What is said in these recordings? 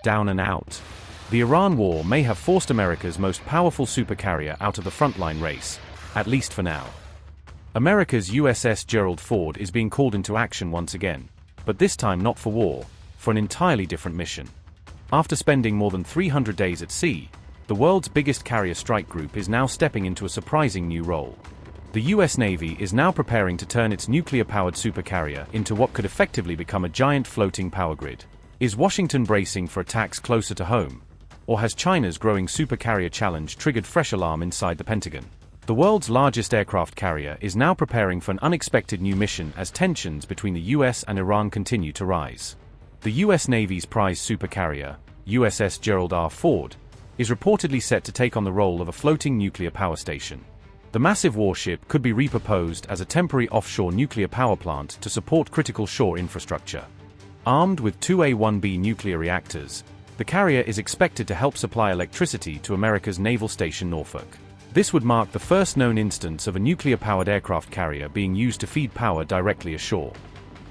down and out. The Iran war may have forced America's most powerful supercarrier out of the frontline race, at least for now. America's USS Gerald R is being called into action once again, but this time not for war, for an entirely different mission. After spending more than 300 days at sea, the world's biggest carrier strike group is now stepping into a surprising new role. The US Navy is now preparing to turn its nuclear-powered supercarrier into what could effectively become a giant floating power grid. Is Washington bracing for attacks closer to home? Or has China's growing supercarrier challenge triggered fresh alarm inside the Pentagon? The world's largest aircraft carrier is now preparing for an unexpected new mission as tensions between the US and Iran continue to rise. The US Navy's prize supercarrier, USS Gerald R. is reportedly set to take on the role of a floating nuclear power station. The massive warship could be repurposed as a temporary offshore nuclear power plant to support critical shore infrastructure. Armed with two A-1B nuclear reactors, the carrier is expected to help supply electricity to America's Naval Station Norfolk. This would mark the first known instance of a nuclear-powered aircraft carrier being used to feed power directly ashore.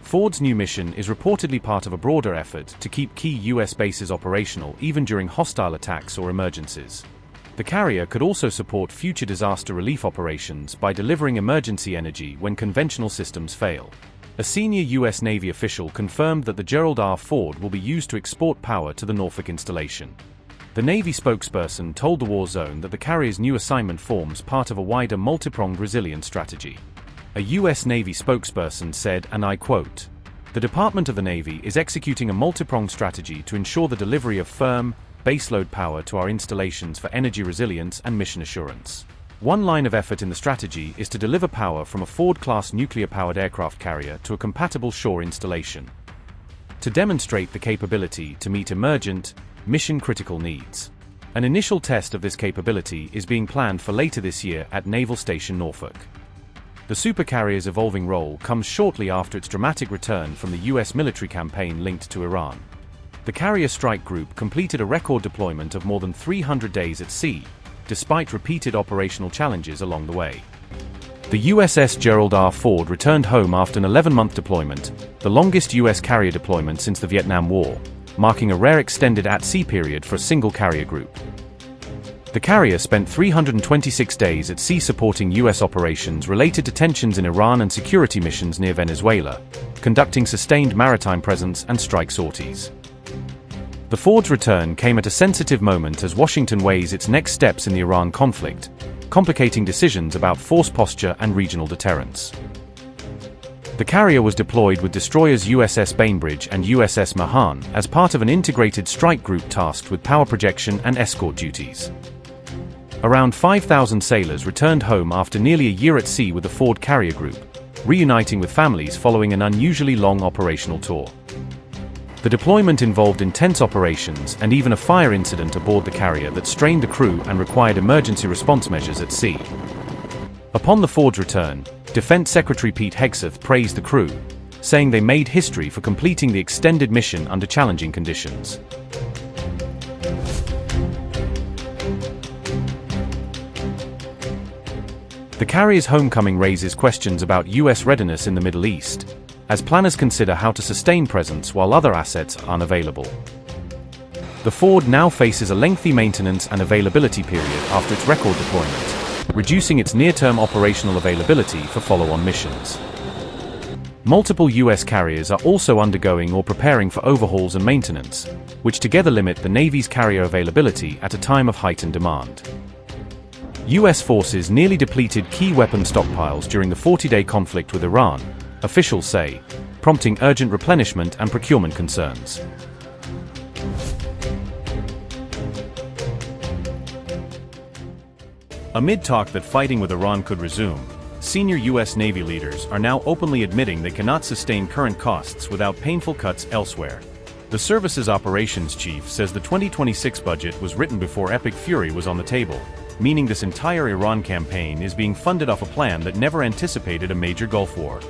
Ford's new mission is reportedly part of a broader effort to keep key US bases operational even during hostile attacks or emergencies. The carrier could also support future disaster relief operations by delivering emergency energy when conventional systems fail. A senior US Navy official confirmed that the Gerald R. will be used to export power to the Norfolk installation. The Navy spokesperson told the War Zone that the carrier's new assignment forms part of a wider multi-pronged resilience strategy. A US Navy spokesperson said, and I quote, "The Department of the Navy is executing a multi-pronged strategy to ensure the delivery of firm, baseload power to our installations for energy resilience and mission assurance. One line of effort in the strategy is to deliver power from a Ford-class nuclear-powered aircraft carrier to a compatible shore installation, to demonstrate the capability to meet emergent, mission-critical needs. An initial test of this capability is being planned for later this year at Naval Station Norfolk." The supercarrier's evolving role comes shortly after its dramatic return from the US military campaign linked to Iran. The carrier strike group completed a record deployment of more than 300 days at sea, despite repeated operational challenges along the way. The USS Gerald R. returned home after an 11-month deployment, the longest US carrier deployment since the Vietnam War, marking a rare extended at-sea period for a single carrier group. The carrier spent 326 days at sea supporting US operations related to tensions in Iran and security missions near Venezuela, conducting sustained maritime presence and strike sorties. The Ford's return came at a sensitive moment as Washington weighs its next steps in the Iran conflict, complicating decisions about force posture and regional deterrence. The carrier was deployed with destroyers USS Bainbridge and USS Mahan as part of an integrated strike group tasked with power projection and escort duties. Around 5,000 sailors returned home after nearly a year at sea with the Ford carrier group, reuniting with families following an unusually long operational tour. The deployment involved intense operations and even a fire incident aboard the carrier that strained the crew and required emergency response measures at sea. Upon the Ford's return, Defense Secretary Pete Hegseth praised the crew, saying they made history for completing the extended mission under challenging conditions. The carrier's homecoming raises questions about US readiness in the Middle East, as planners consider how to sustain presence while other assets are unavailable. The Ford now faces a lengthy maintenance and availability period after its record deployment, reducing its near-term operational availability for follow-on missions. Multiple US carriers are also undergoing or preparing for overhauls and maintenance, which together limit the Navy's carrier availability at a time of heightened demand. US forces nearly depleted key weapon stockpiles during the 40-day conflict with Iran, officials say, prompting urgent replenishment and procurement concerns. Amid talk that fighting with Iran could resume, senior US Navy leaders are now openly admitting they cannot sustain current costs without painful cuts elsewhere. The service's operations chief says the 2026 budget was written before Epic Fury was on the table, meaning this entire Iran campaign is being funded off a plan that never anticipated a major Gulf War.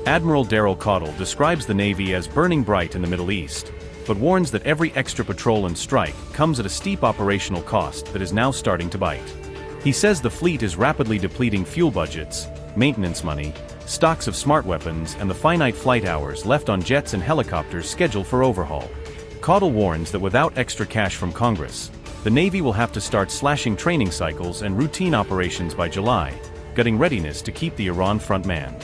Admiral Daryl Caudle describes the Navy as burning bright in the Middle East, but warns that every extra patrol and strike comes at a steep operational cost that is now starting to bite. He says the fleet is rapidly depleting fuel budgets, maintenance money, stocks of smart weapons, and the finite flight hours left on jets and helicopters scheduled for overhaul. Caudle warns that without extra cash from Congress, the Navy will have to start slashing training cycles and routine operations by July, gutting readiness to keep the Iran front man.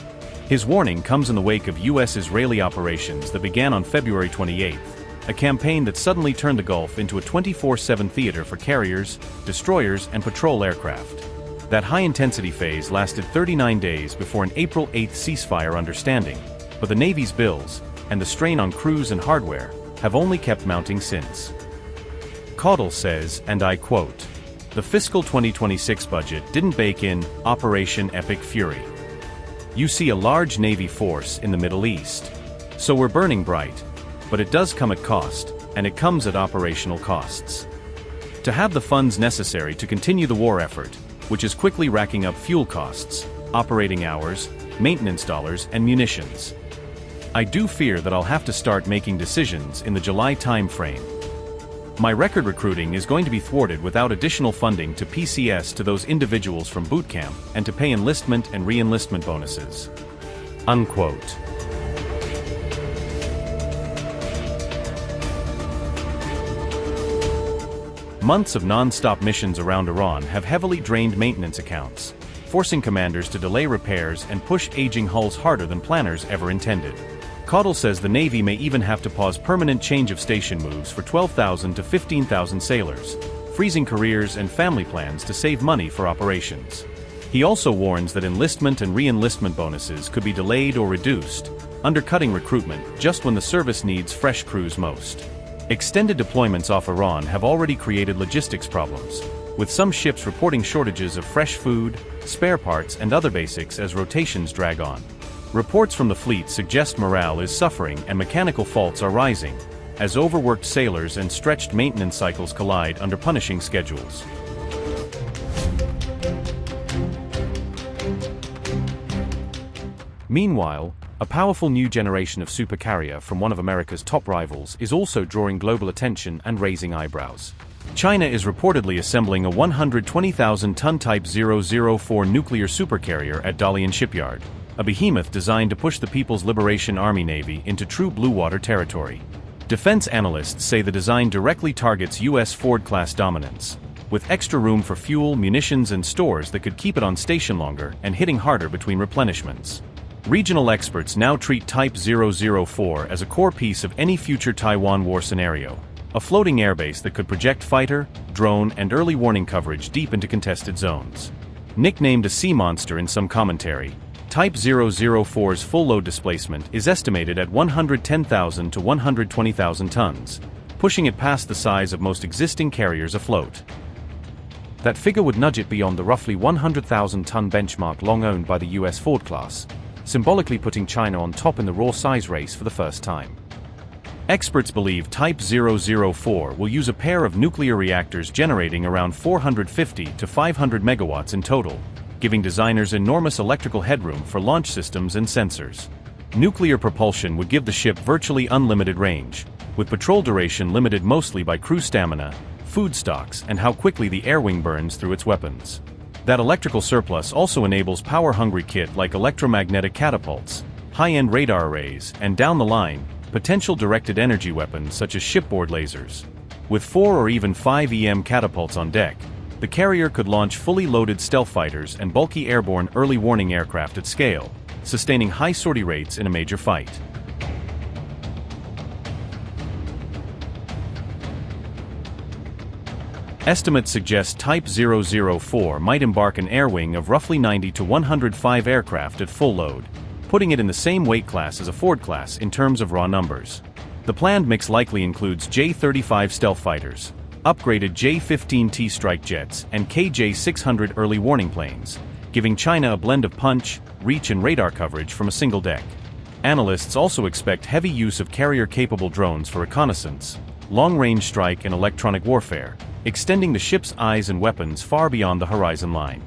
His warning comes in the wake of U.S.-Israeli operations that began on February 28, a campaign that suddenly turned the Gulf into a 24/7 theater for carriers, destroyers, and patrol aircraft. That high-intensity phase lasted 39 days before an April 8 ceasefire understanding, but the Navy's bills, and the strain on crews and hardware, have only kept mounting since. Caudle says, and I quote, "The fiscal 2026 budget didn't bake in Operation Epic Fury. You see a large Navy force in the Middle East. So we're burning bright. But it does come at cost, and it comes at operational costs. To have the funds necessary to continue the war effort, which is quickly racking up fuel costs, operating hours, maintenance dollars, and munitions. I do fear that I'll have to start making decisions in the July time frame. My record recruiting is going to be thwarted without additional funding to PCS to those individuals from boot camp and to pay enlistment and re-enlistment bonuses." Unquote. Months of non-stop missions around Iran have heavily drained maintenance accounts, forcing commanders to delay repairs and push aging hulls harder than planners ever intended. Caudle says the Navy may even have to pause permanent change of station moves for 12,000 to 15,000 sailors, freezing careers and family plans to save money for operations. He also warns that enlistment and re-enlistment bonuses could be delayed or reduced, undercutting recruitment just when the service needs fresh crews most. Extended deployments off Iran have already created logistics problems, with some ships reporting shortages of fresh food, spare parts, and other basics as rotations drag on. Reports from the fleet suggest morale is suffering and mechanical faults are rising, as overworked sailors and stretched maintenance cycles collide under punishing schedules. Meanwhile, a powerful new generation of supercarrier from one of America's top rivals is also drawing global attention and raising eyebrows. China is reportedly assembling a 120,000-ton Type 004 nuclear supercarrier at Dalian shipyard, a behemoth designed to push the People's Liberation Army Navy into true blue water territory. Defense analysts say the design directly targets U.S. Ford-class dominance, with extra room for fuel, munitions, and stores that could keep it on station longer and hitting harder between replenishments. Regional experts now treat Type 004 as a core piece of any future Taiwan war scenario, a floating airbase that could project fighter, drone, and early warning coverage deep into contested zones. Nicknamed a sea monster in some commentary, Type 004's full load displacement is estimated at 110,000 to 120,000 tons, pushing it past the size of most existing carriers afloat. That figure would nudge it beyond the roughly 100,000-ton benchmark long owned by the U.S. Ford class, symbolically putting China on top in the raw size race for the first time. Experts believe Type 004 will use a pair of nuclear reactors generating around 450 to 500 megawatts in total, giving designers enormous electrical headroom for launch systems and sensors. Nuclear propulsion would give the ship virtually unlimited range, with patrol duration limited mostly by crew stamina, food stocks, and how quickly the air wing burns through its weapons. That electrical surplus also enables power-hungry kit like electromagnetic catapults, high-end radar arrays, and down the line, potential directed energy weapons such as shipboard lasers. With 4 or even 5 EM catapults on deck, the carrier could launch fully loaded stealth fighters and bulky airborne early warning aircraft at scale, sustaining high sortie rates in a major fight. Estimates suggest Type 004 might embark an air wing of roughly 90 to 105 aircraft at full load, putting it in the same weight class as a Ford class in terms of raw numbers. The planned mix likely includes J-35 stealth fighters, upgraded J-15T strike jets, and KJ-600 early warning planes, giving China a blend of punch, reach, and radar coverage from a single deck. Analysts also expect heavy use of carrier-capable drones for reconnaissance, long-range strike, and electronic warfare, extending the ship's eyes and weapons far beyond the horizon line.